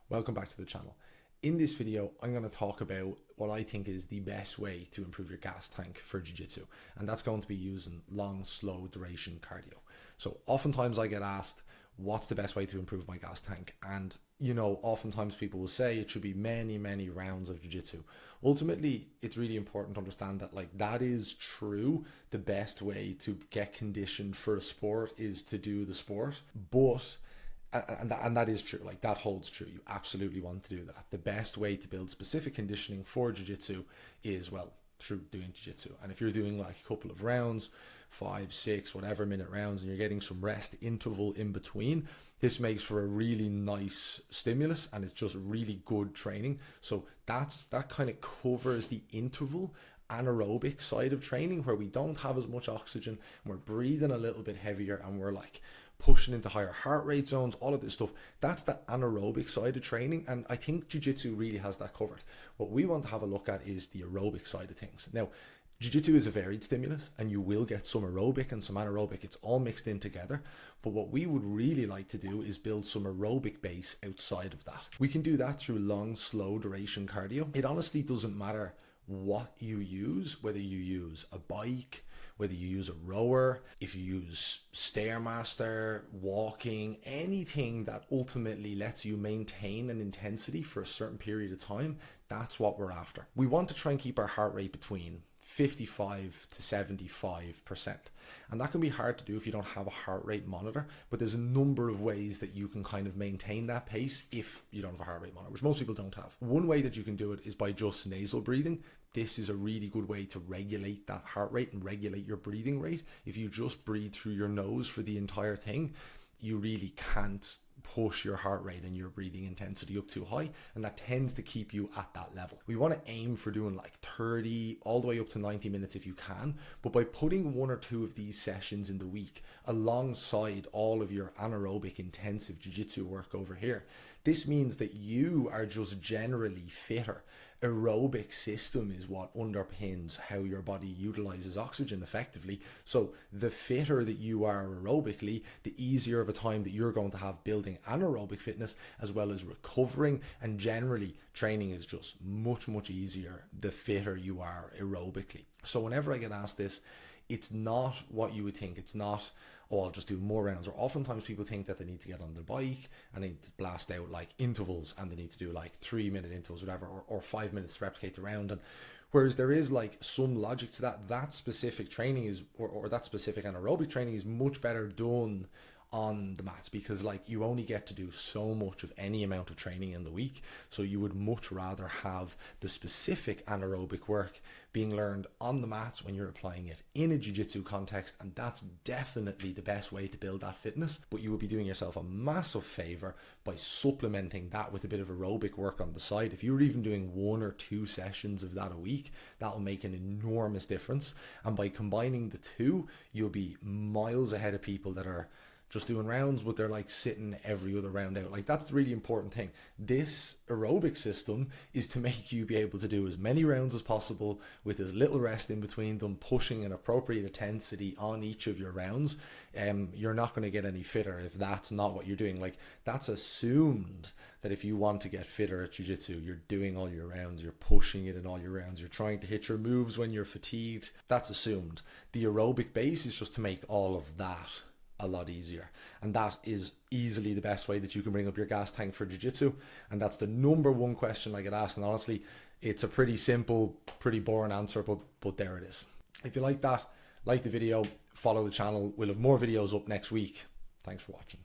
Welcome back to the channel. In this video, I'm going to talk about what I think is the best way to improve your gas tank for Jiu-Jitsu, and that's going to be using long, slow duration cardio. So oftentimes I get asked, what's the best way to improve my gas tank? And oftentimes people will say it should be many, many rounds of Jiu-Jitsu. Ultimately, it's really important to understand that that is true. The best way to get conditioned for a sport is to do the sport, but and that is true. That holds true. You absolutely want to do that. The best way to build specific conditioning for jiu-jitsu is, well, through doing jiu-jitsu. And if you're doing a couple of rounds, 5, 6, whatever minute rounds, and you're getting some rest interval in between, this makes for a really nice stimulus, and it's just really good training. So that kind of covers the interval anaerobic side of training, where we don't have as much oxygen and we're breathing a little bit heavier and we're pushing into higher heart rate zones, all of this stuff. That's the anaerobic side of training, and I think jiu-jitsu really has that covered. What we want to have a look at is the aerobic side of things. Now, jiu-jitsu is a varied stimulus, and you will get some aerobic and some anaerobic. It's all mixed in together, but what we would really like to do is build some aerobic base outside of that. We can do that through long, slow duration cardio. It honestly doesn't matter what you use, whether you use a bike, whether you use a rower, if you use Stairmaster, walking, anything that ultimately lets you maintain an intensity for a certain period of time, that's what we're after. We want to try and keep our heart rate between 55 to 75%. And that can be hard to do if you don't have a heart rate monitor, but there's a number of ways that you can kind of maintain that pace if you don't have a heart rate monitor, which most people don't have. One way that you can do it is by just nasal breathing. This is a really good way to regulate that heart rate and regulate your breathing rate. If you just breathe through your nose for the entire thing, you really can't push your heart rate and your breathing intensity up too high, and that tends to keep you at that level. We want to aim for doing 30 all the way up to 90 minutes if you can, but by putting 1 or 2 of these sessions in the week alongside all of your anaerobic intensive jiu-jitsu work over here, this means that you are just generally fitter. Aerobic system is what underpins how your body utilizes oxygen effectively. So the fitter that you are aerobically, the easier of a time that you're going to have building anaerobic fitness, as well as recovering, and generally training is just much, much easier the fitter you are aerobically. So whenever I get asked this, it's not what you would think. It's not, oh, I'll just do more rounds. Or oftentimes people think that they need to get on the bike and they need to blast out intervals, and they need to do 3-minute intervals, whatever, or 5 minutes to replicate the round. And whereas there is some logic to that, that specific training is, or that specific anaerobic training is much better done on the mats, because you only get to do so much of any amount of training in the week. So you would much rather have the specific anaerobic work being learned on the mats when you're applying it in a jiu-jitsu context, and that's definitely the best way to build that fitness. But you would be doing yourself a massive favor by supplementing that with a bit of aerobic work on the side. If you're even doing 1 or 2 sessions of that a week, that'll make an enormous difference, and by combining the two, you'll be miles ahead of people that are just doing rounds, but they're sitting every other round out. That's the really important thing. This aerobic system is to make you be able to do as many rounds as possible with as little rest in between them, pushing an appropriate intensity on each of your rounds. You're not going to get any fitter if that's not what you're doing. That's assumed that if you want to get fitter at jiu-jitsu, you're doing all your rounds, you're pushing it in all your rounds, you're trying to hit your moves when you're fatigued. That's assumed. The aerobic base is just to make all of that a lot easier, and that is easily the best way that you can bring up your gas tank for jiu-jitsu. And that's the number one question I get asked, and honestly it's a pretty simple, pretty boring answer, but there it is. If you like that, like the video, follow the channel. We'll have more videos up next week. Thanks for watching.